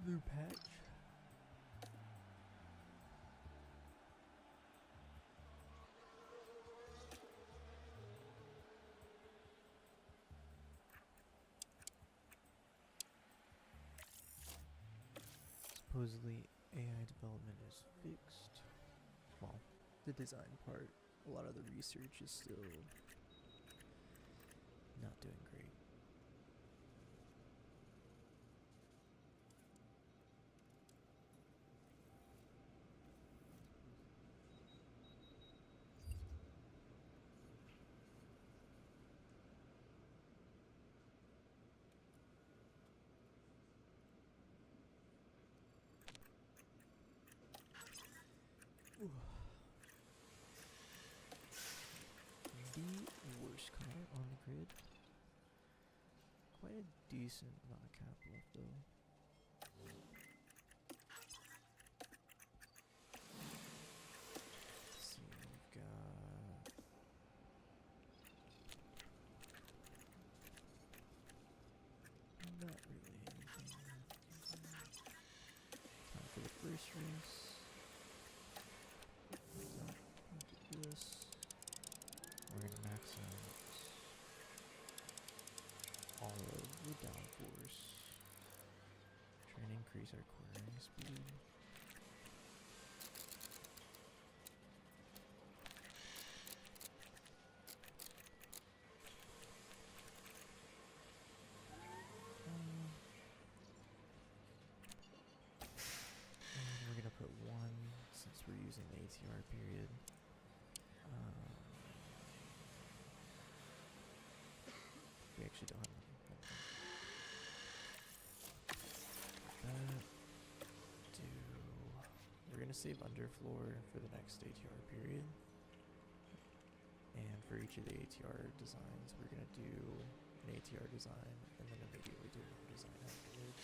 New patch. Supposedly AI development is fixed. Well, the design part. A lot of the research is still not doing great. Ooh. The worst car on the grid. Quite a decent amount of cap left though. Let's see, we've got not really anything. Time for the first race. Don't do this. We're gonna max out all of the downforce. Try and increase our cornering speed. And we're gonna put one since we're using the ATR period. We actually don't have money. We're gonna save underfloor for the next ATR period. And for each of the ATR designs, we're gonna do an ATR design and then immediately do another design afterwards.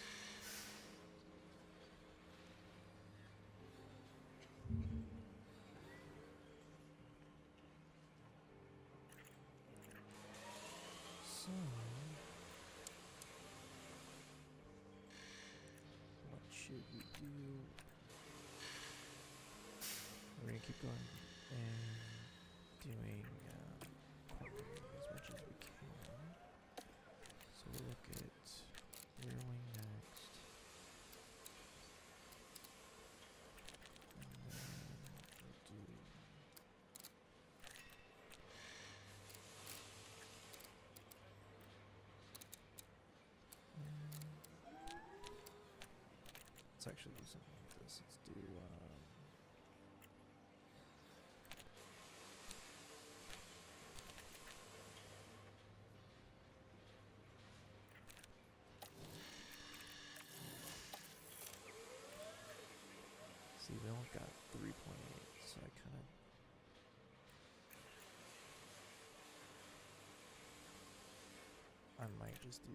So, what should we do? We're gonna keep going and doing cornering as much as we can. So we'll look at rear wing next. And then we'll do let's actually do something like this. Let's do see, we only got 3.8, so I kind of I might just do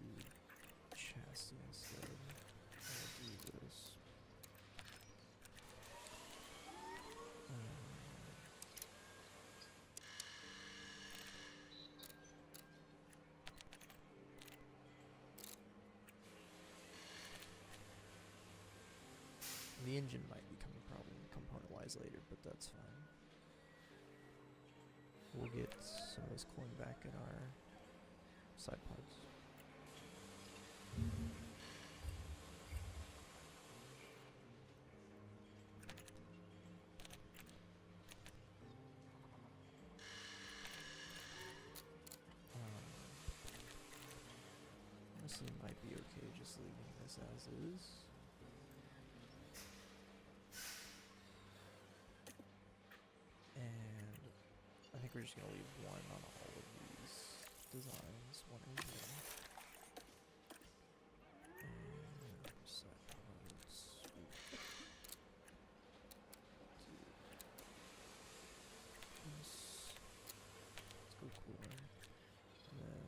chassis instead. I'll do this. The engine might become a problem component-wise later, but that's fine. We'll get some of this cooling back in our side pods. Honestly, might be okay just leaving this as is. And I think we're just gonna leave one on all of these designs, one or zero. And side pods. This. Let's go cooler. And then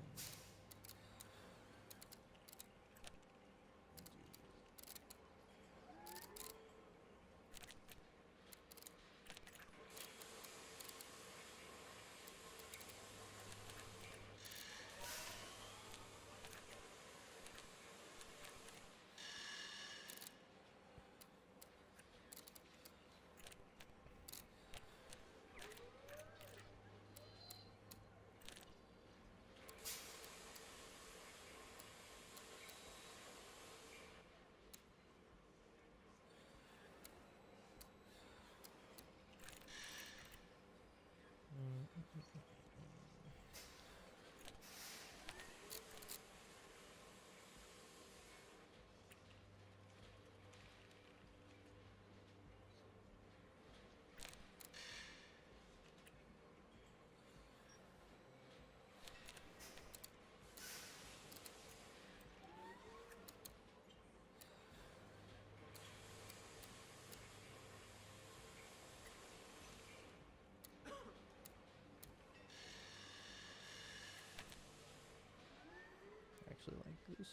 actually like this.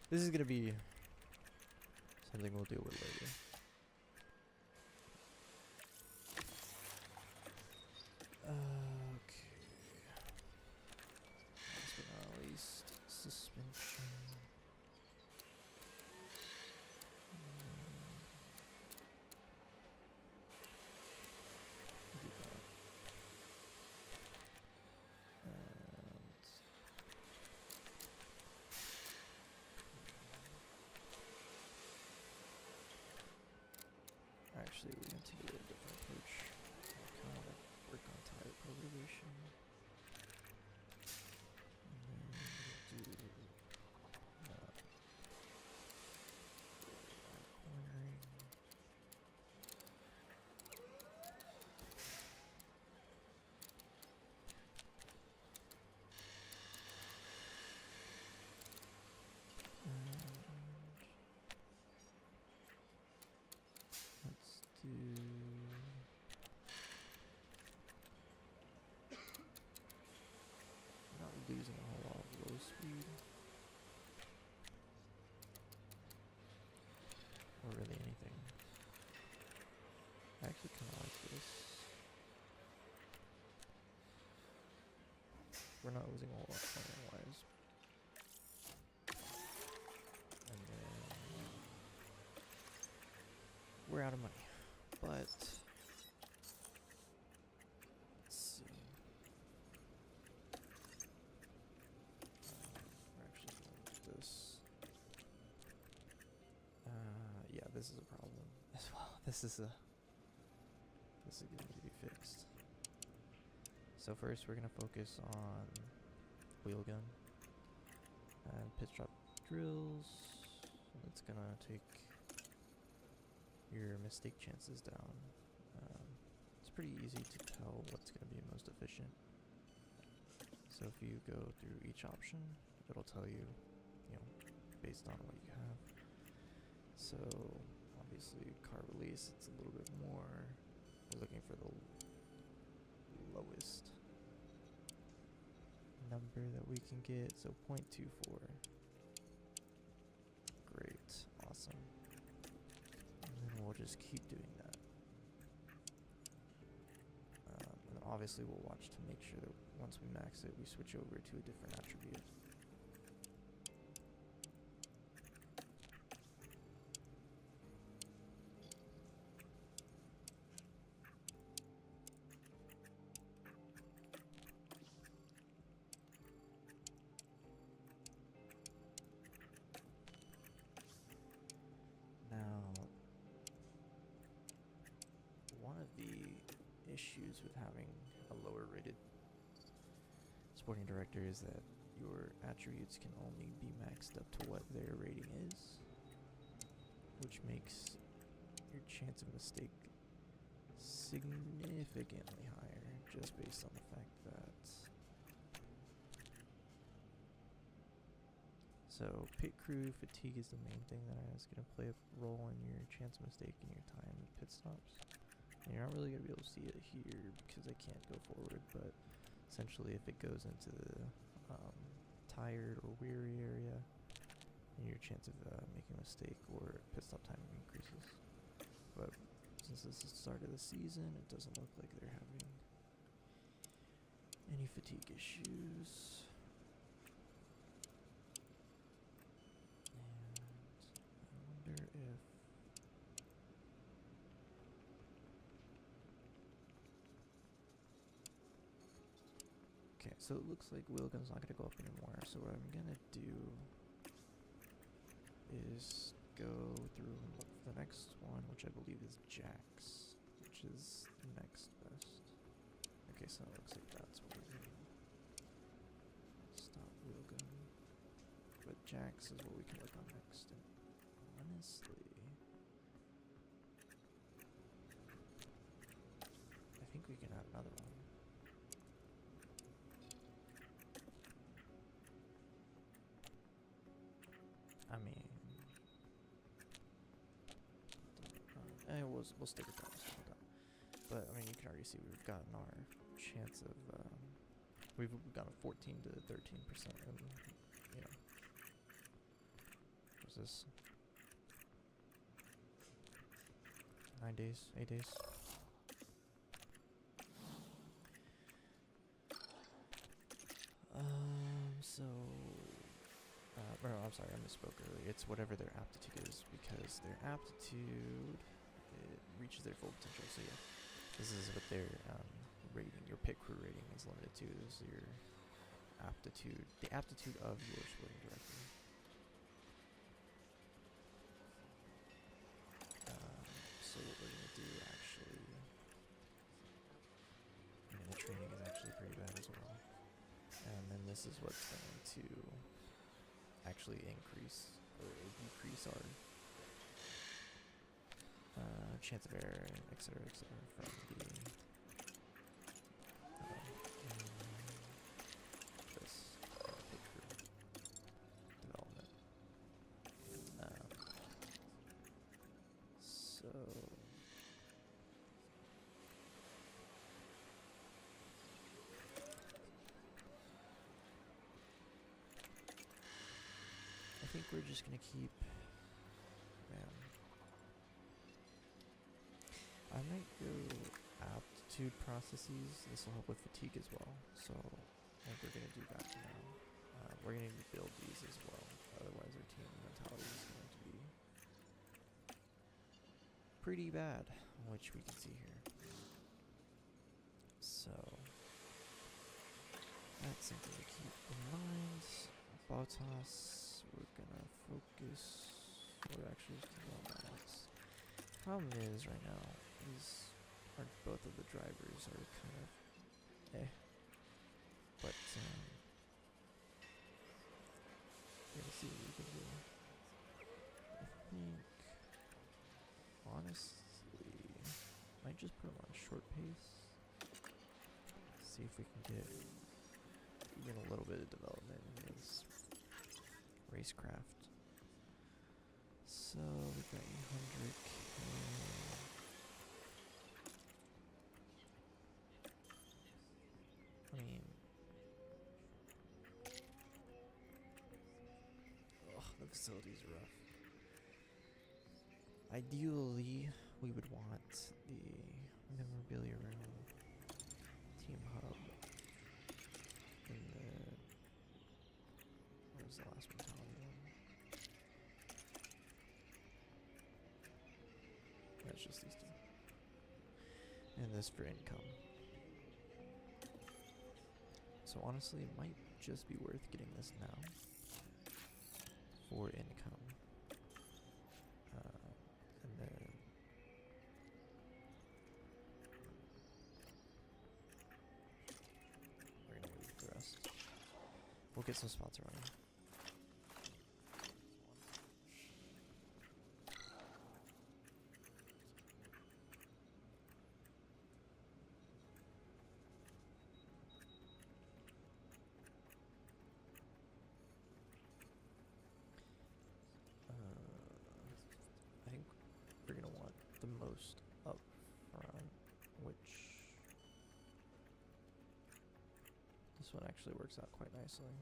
This is gonna be something we'll deal with later. Okay. Last but not least, suspension. Do that. Actually, we're gonna take a little different approach. Kind of like work on tire preservation. And then do cornering. Let's do. Not losing a whole lot of low speed. Or really anything. I actually kind of like this. We're not losing a whole lot time-wise. And then we're out of money. But let's see. We're actually going to do this. Yeah, this is a problem as well. This is going to need to be fixed. So first, we're gonna focus on wheel gun and pit stop drills. It's gonna take your mistake chances down. It's pretty easy to tell what's gonna be most efficient. So if you go through each option, it'll tell you, based on what you have. So obviously car release, it's a little bit more. We're looking for the lowest number that we can get, so 0.24. Great, awesome. And then we'll just keep doing that. And obviously we'll watch to make sure that once we max it, we switch over to a different attribute. Issues with having a lower rated sporting director is that your attributes can only be maxed up to what their rating is, which makes your chance of mistake significantly higher just based on the fact that so pit crew fatigue is the main thing that is going to play a role in your chance of mistake and your time with pit stops. And you're not really going to be able to see it here because I can't go forward, but essentially if it goes into the tired or weary area, then your chance of making a mistake or pit stop time increases. But since this is the start of the season, it doesn't look like they're having any fatigue issues. And I wonder if okay, so it looks like wheel gun's not going to go up anymore, so what I'm going to do is go through and look for the next one, which I believe is Jax, which is the next best. Okay, so it looks like that's what we're doing. Stop wheel gun. But Jax is what we can look on next, and honestly, I think we can add another one. I mean, we'll stick with that. But I mean, you can already see we've gotten our chance of we've gotten 14 to 13%, and is this? 9 days, 8 days. Or, I'm sorry, I misspoke earlier. It's whatever their aptitude is, because their aptitude, it reaches their full potential. So yeah, this is what their rating, your pit crew rating is limited to, is your aptitude, the aptitude of your sporting director. So what we're gonna do actually, and the training is actually pretty bad as well. And then this is what's going to actually increase or decrease our chance of error, etc., from the this pit crew development. So I think we're just gonna keep. Man, I might go aptitude processes. This will help with fatigue as well. So I think we're gonna do that for now. We're gonna build these as well. Otherwise, our team mentality is going to be pretty bad, which we can see here. So that's something to keep in mind. Bottas, we're gonna focus. We're actually just gonna go on Max. Problem is right now is both of the drivers are kind of but we're gonna see what we can do. I think honestly might just put him on short pace. See if we can get even a little bit of development in his racecraft. So we've got 800k. I mean, the facility's rough. Ideally, we would want the memorabilia room, team hub, and the where's the last mentality one? That's just these two. And this for income. So honestly, it might just be worth getting this now for income. And then we're gonna leave the rest. We'll get some spots running. I think we're gonna want the most up front, which this one actually works out quite nicely.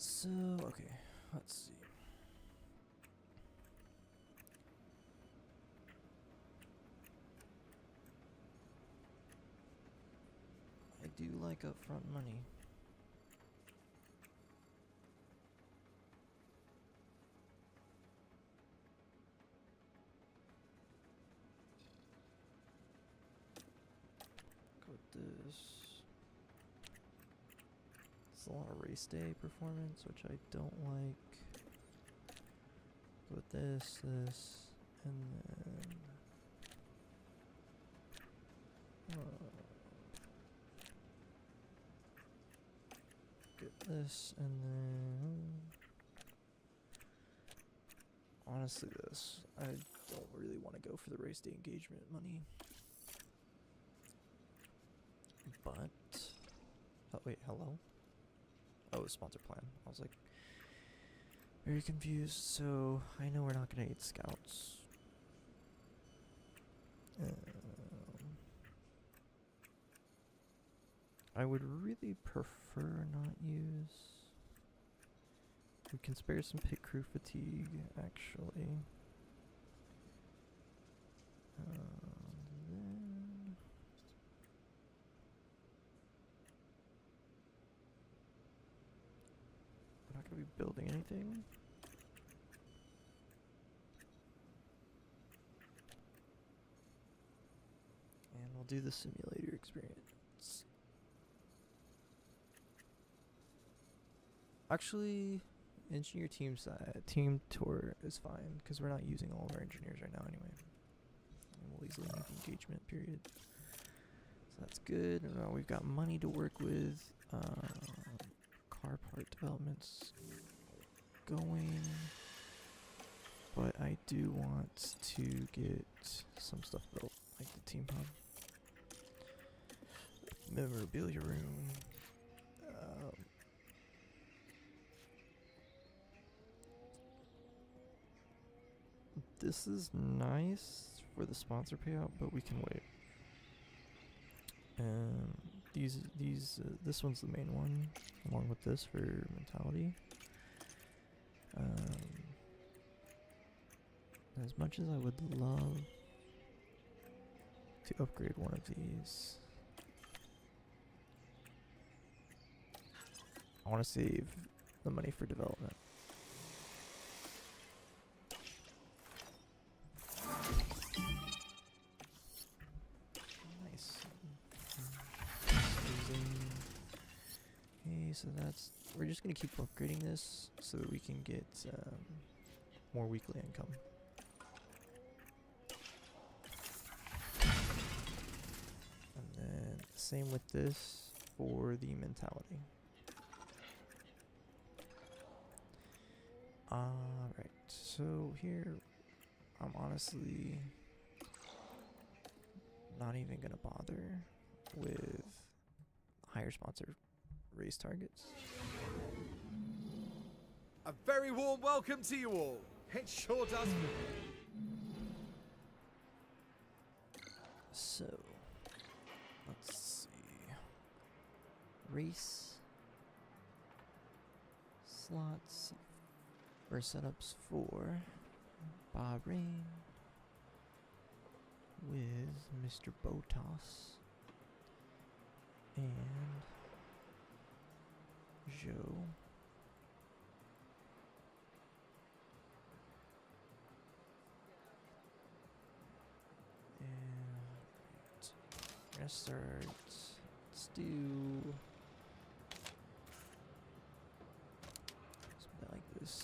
So, okay, let's see. I do like upfront money. It's a lot of race day performance, which I don't like. Go with this, and then get this, and then honestly this. I don't really want to go for the race day engagement money. But oh wait, hello? Oh, sponsor plan. I was like very confused, so I know we're not gonna need scouts. I would really prefer not use. We can spare some pit crew fatigue, actually. Then we're not gonna be building anything. And we'll do the simulator experience. Actually, engineer team tour is fine because we're not using all of our engineers right now anyway. And we'll easily make the engagement period. So that's good. We've got money to work with. Car part developments going. But I do want to get some stuff built, like the team hub. Memorabilia room. This is nice for the sponsor payout, but we can wait. This one's the main one, along with this for mentality. As much as I would love to upgrade one of these, I want to save the money for development. Nice. Okay, so we're just gonna keep upgrading this so that we can get more weekly income. And then same with this for the mentality. Alright, so here I'm honestly not even gonna bother with higher sponsor race targets. A very warm welcome to you all. It sure does. So, let's see. Race slots or setups for Bahrain with Mr. Botas and Joe. We're gonna start. Let's do something like this.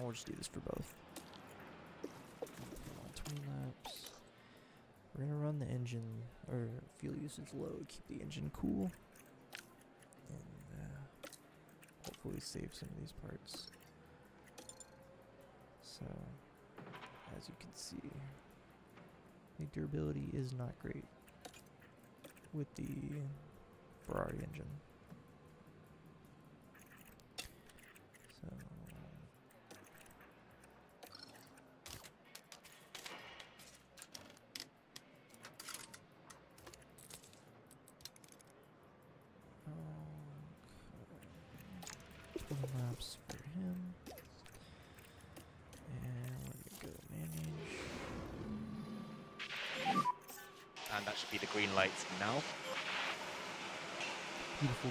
We'll just do this for both. 20 laps. We're gonna run the engine or fuel usage low, keep the engine cool, and hopefully save some of these parts. So, as you can see, the durability is not great with the Ferrari engine. So, okay. 20 laps for him. And that should be the green light now. Beautiful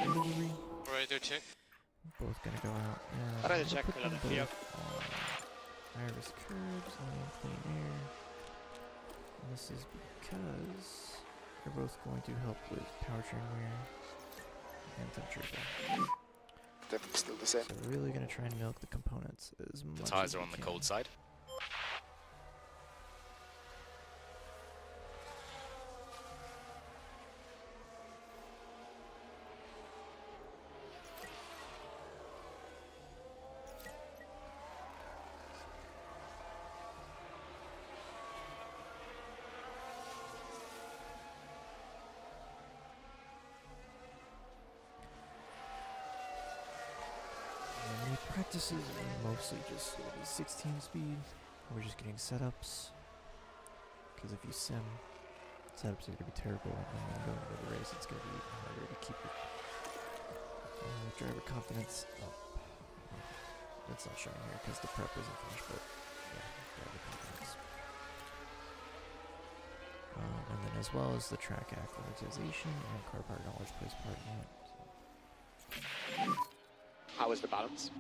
delivery. Radar check. Both gonna go out. Yeah, Radar I'm gonna check, put them Philadelphia. both Iris curbs, and clean air. And this is because they're both going to help with powertrain wear and temperature fall. Definitely still the same. So we're really gonna try and milk the components as much The as tyres are we on the can. cold side. And the practices are mostly just it'll be 16 speed. We're just getting setups. Because if you sim, setups are gonna be terrible, and then going into the race, it's gonna be harder to keep it. Driver confidence up. That's not showing here because the prep isn't finished, but yeah, driver confidence. And then as well as the track acclimatization and car part knowledge plays part in it. How is the balance?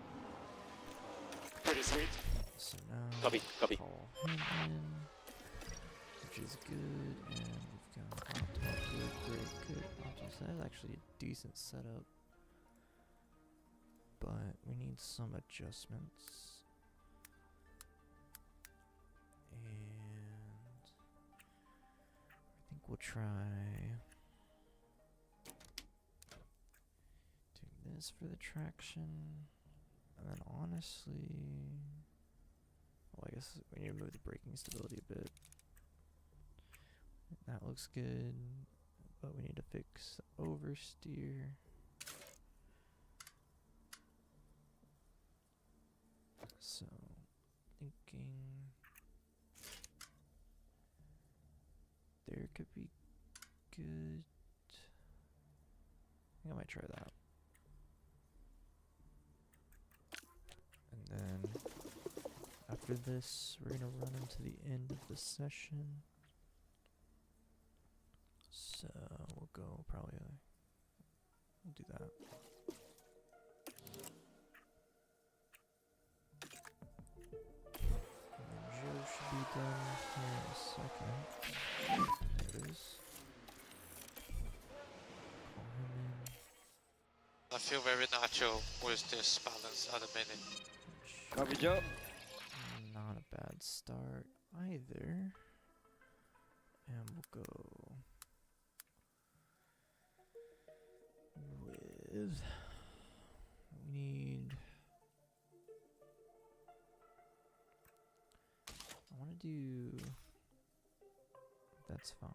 Pretty sweet. So now Copy, copy. call him in, which is good, and we've got optimal, good, good. Optimal, so that's actually a decent setup, but we need some adjustments. And I think we'll try doing this for the traction, and then honestly, well, I guess we need to move the braking stability a bit. That looks good, but we need to fix the oversteer. So, thinking there could be good. I think I might try that. And then after this, we're gonna run into the end of the session. So we'll go probably. We'll do that. And then Joe should be done here in a second. There it is. Call him in. I feel very natural with this balance at the minute. Copy, Joe. Not a bad start either. And we'll go with. We need. I want to do. That's fine.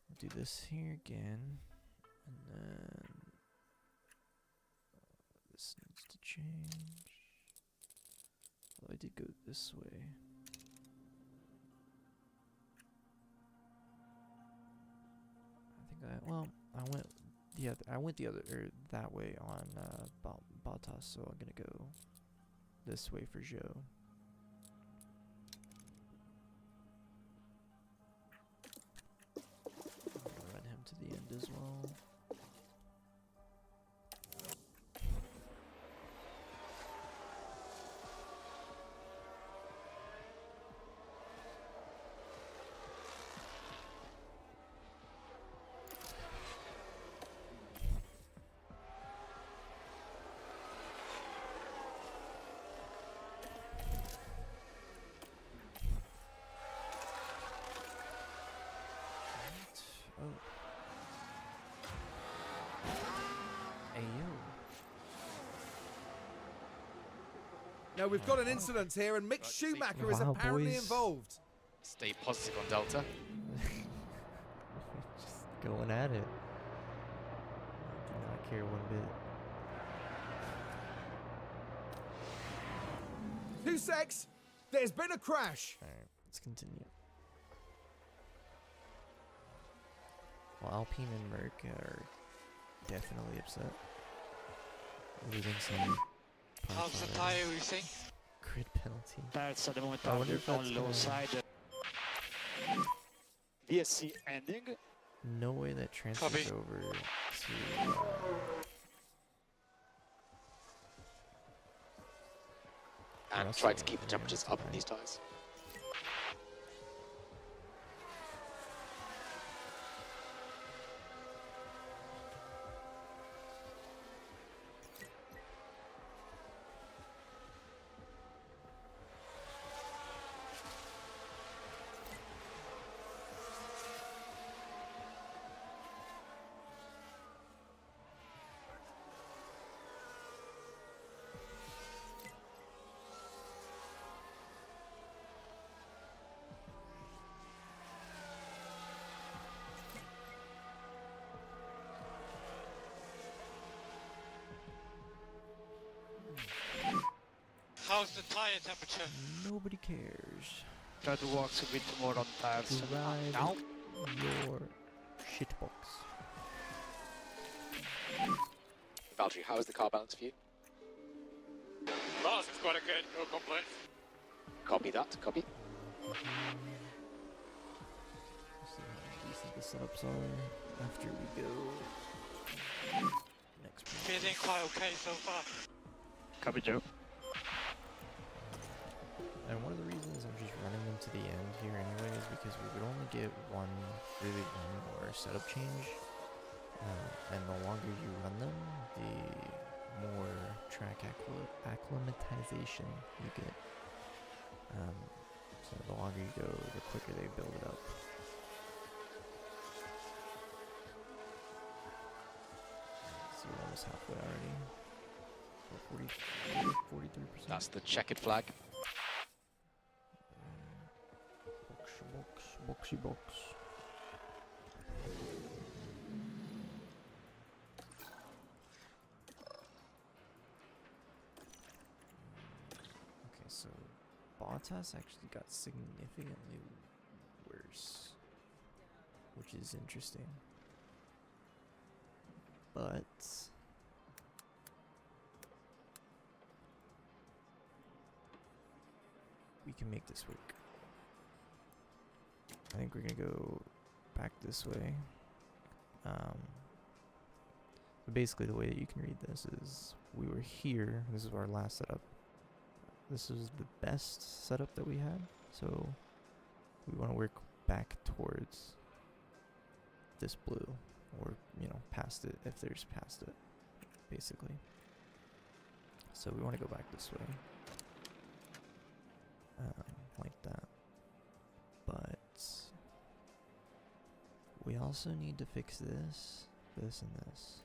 We'll do this here again. And then. This needs to change. Well, I did go this way. I went the other that way on Bottas, so I'm gonna go this way for Joe. I'm gonna run him to the end as well. Oh. Ayo. Now we've got an incident here, and Mick Schumacher is Wow, apparently boys. involved. Stay positive on Delta. Just going at it. Do not care one bit. 2 secs. There's been a crash. Alright, let's continue. Well, Alpine and Merc are definitely upset. Losing some How's parts the already. tire, you think? Grid penalty. Tires at the moment I are wonder if on that's low gonna- side. VSC ending. No way that transfers Copy. over to. Yeah, and that's try the to keep the one. temperatures Yeah, up in right. these tyres. How's the tire temperature? Nobody cares. Try to walk a bit more on tires. Drive Now, your shitbox. Valtteri, how is the car balance for you? Balance is quite good, no complaints. Copy that, copy. See how decent the setups are after we go. Next one. Feeling quite okay so far. copy Joe. And one of the reasons I'm just running them to the end here anyway is because we would only get really one more setup change. And the longer you run them, the more track acclimatization you get. So the longer you go, the quicker they build it up. So we're almost halfway already. We're 43%. That's the checkered flag. Boxy box. Okay, so Bottas actually got significantly worse, which is interesting. But we can make this work. I think we're gonna go back this way. But basically the way that you can read this is we were here, this is our last setup. This is the best setup that we had, so we want to work back towards this blue, or, you know, past it if there's past it, basically. So we want to go back this way. Like that. But we also need to fix this, this, and this.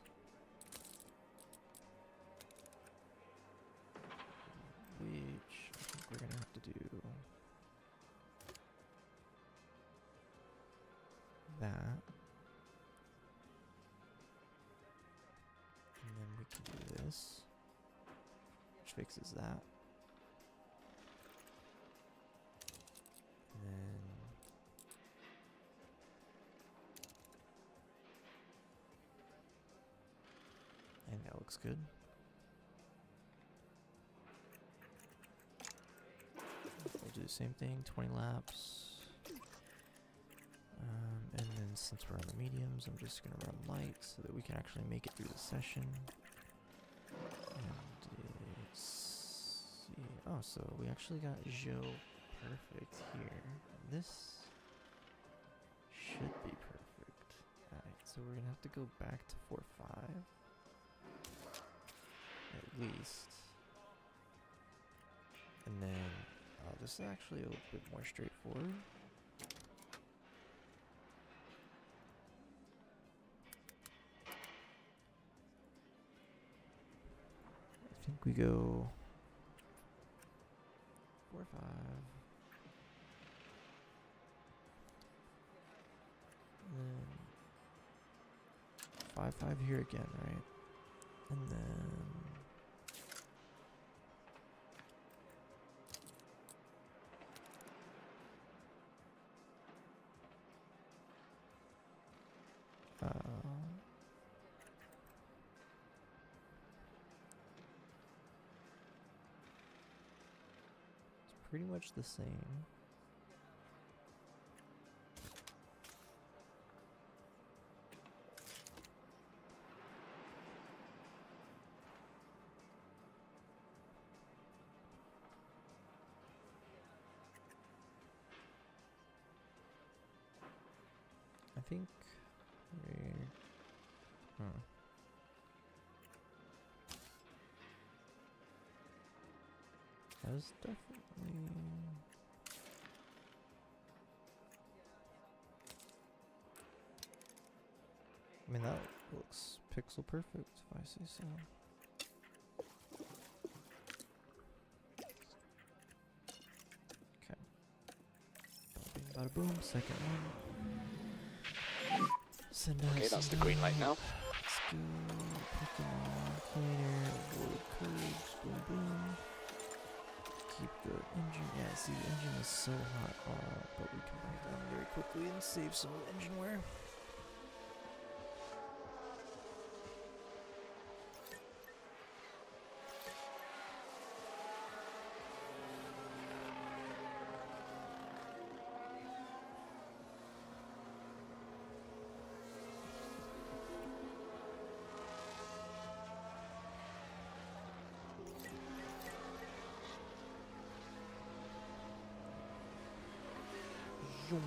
Which I think we're gonna have to do that. And then we can do this, which fixes that. And then I think that looks good. We'll do the same thing, 20 laps. And then since we're on the mediums, I'm just gonna run light so that we can actually make it through the session. And it's see. Oh, so we actually got Joe perfect here. This should be perfect. Alright, so we're gonna have to go back to 4.5. At least. And then, this is actually a little bit more straightforward. I think we go 4.5. And then 5.5 here again, right? And then it's pretty much the same. I think we're... Huh. That's definitely... I mean, that looks pixel perfect, if I say so. Okay. Bada boom, second one. Send out, Okay, that's the send green light now. out. Let's go. Pokemon, planer, avoid curves, boom boom. Keep the engine, yeah, see the engine is so hot, but we can bring it down very quickly and save some engine wear. Zoom.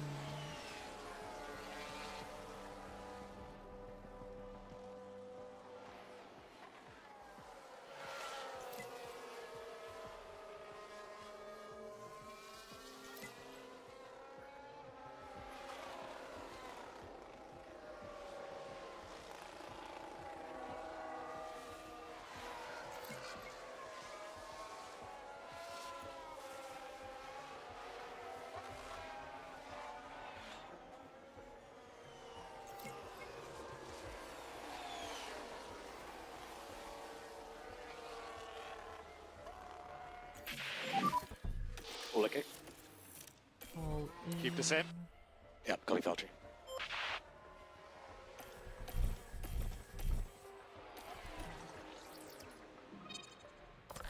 All okay? All Keep the same. in. Yep, copy Valtteri.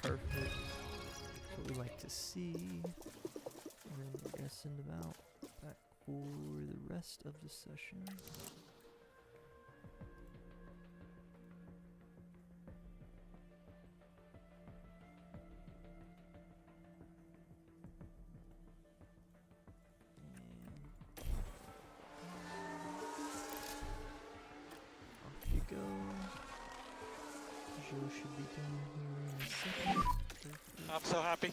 Perfect. That's what we like to see. And then we're gonna send them out back for the rest of the session. Off you go. Joe should be down here in a second. Perfect. I'm so happy.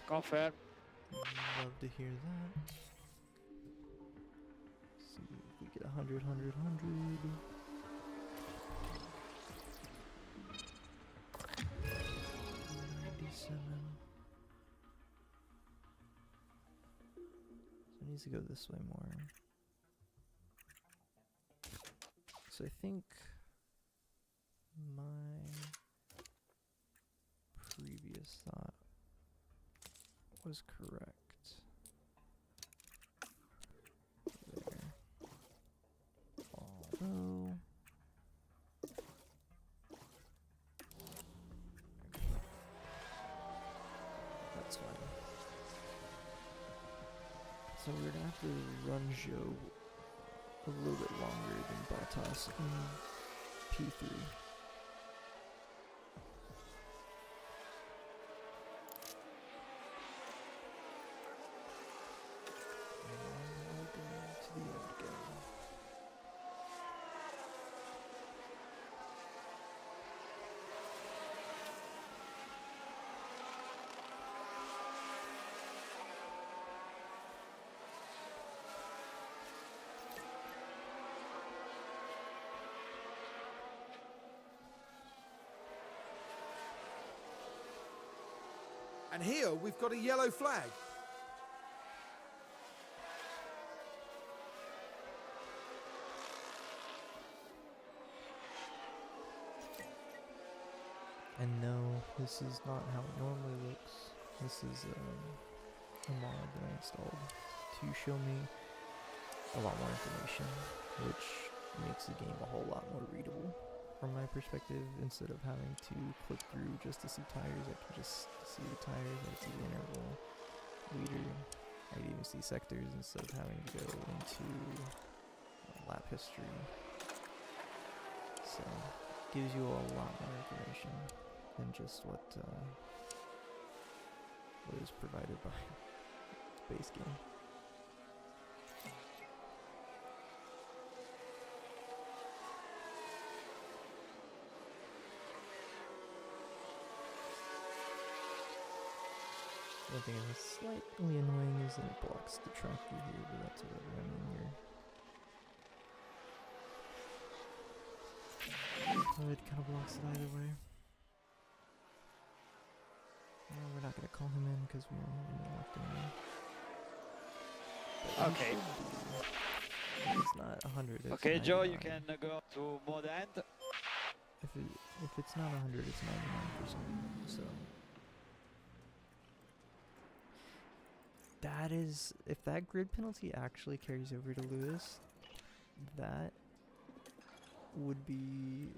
Confirm. Love to hear that. See if we get 100, 100, 100. 97. So it needs to go this way more. So I think my previous thought was correct. There. Although... That's fine. So we're gonna have to run Joe a little bit longer than Bottas in P3. To the end again. And here we've got a yellow flag. And no, this is not how it normally looks. This is a mod that I installed to show me a lot more information, which makes the game a whole lot more readable from my perspective. Instead of having to click through just to see tires, I can just see the tires, I can see the interval, leader, I can even see sectors instead of having to go into lap history. So, gives you a lot more information than just what is provided by its base game. The only thing that's slightly annoying is that it blocks the track through here, but that's whatever. I mean, your hood kind of blocks it either way. Well, we're not gonna call him in because we only have one left anyway. But he Okay. should be. It's not 100. It's Okay, Joe, you 99. can go to mode end. If it's not 100, it's 99%. So that is, if that grid penalty actually carries over to Lewis, that would be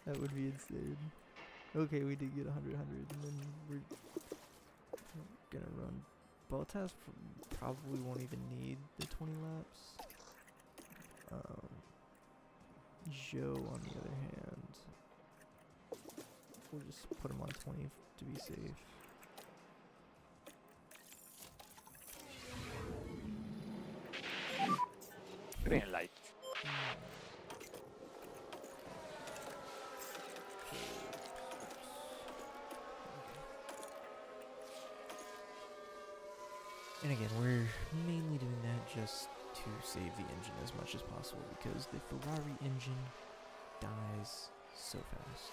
that would be insane. Okay, we did get 100, and then we're gonna run. Bottas probably won't even need the 20 laps. Joe, on the other hand, we'll just put him on 20 to be safe. Green light. And again, we're mainly doing that just to save the engine as much as possible because the Ferrari engine dies so fast.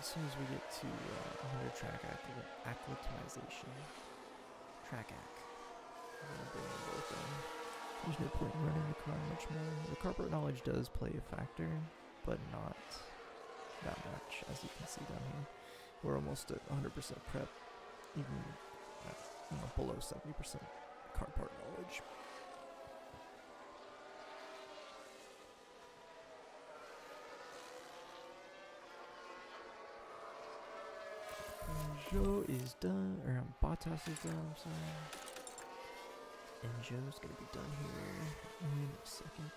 As soon as we get to 100 track acclimatization, track acc, we're gonna bring them both in. There's no point in running the car much more. The carport knowledge does play a factor, but not that much, as you can see down here. We're almost at 100% prep, even at, below 70% carport knowledge. Joe is done, or Bottas is done, I'm sorry. And Joe's gonna be done here in a second.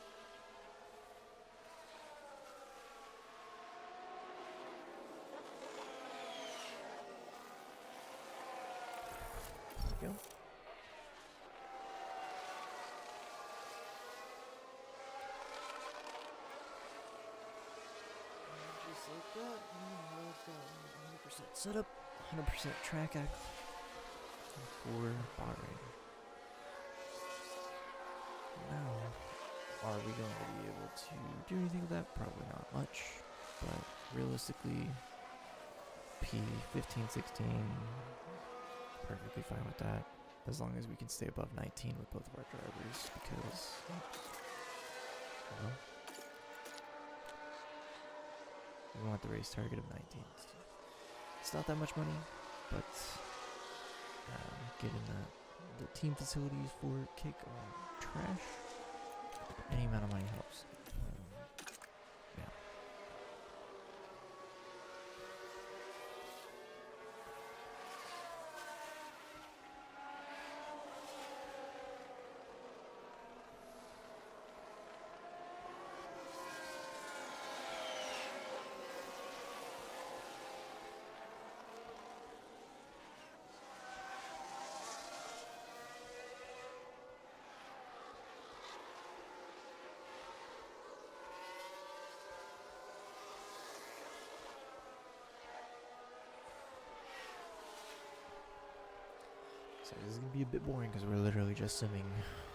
There we go. Just like that, 100% setup, 100% track act for Bahrain. Now, are we going to be able to do anything with that? Probably not much, but realistically, P15, 16, perfectly fine with that, as long as we can stay above 19 with both of our drivers, because, well, we want the race target of 19. It's not that much money, but given that the team facilities for Kick are trash, any amount of money helps. Yeah. So this is going to be a bit boring because we're literally just simming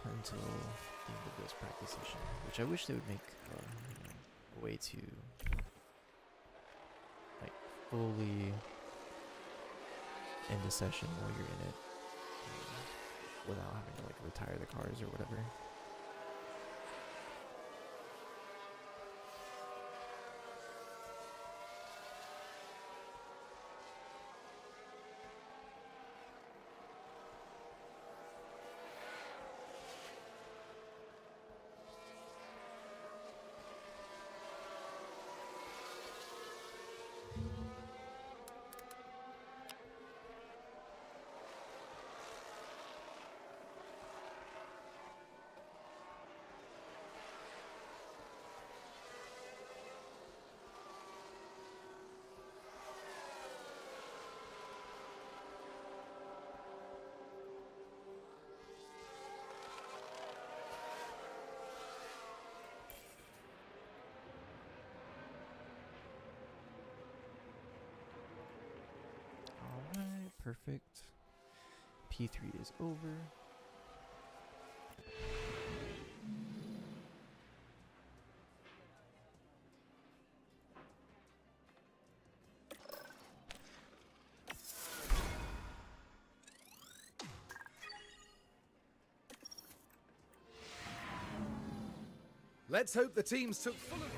until the end of this practice session, which I wish they would make a way to like fully end a session while you're in it without having to like retire the cars or whatever. perfect. P3 is over. Let's hope the teams took full advantage.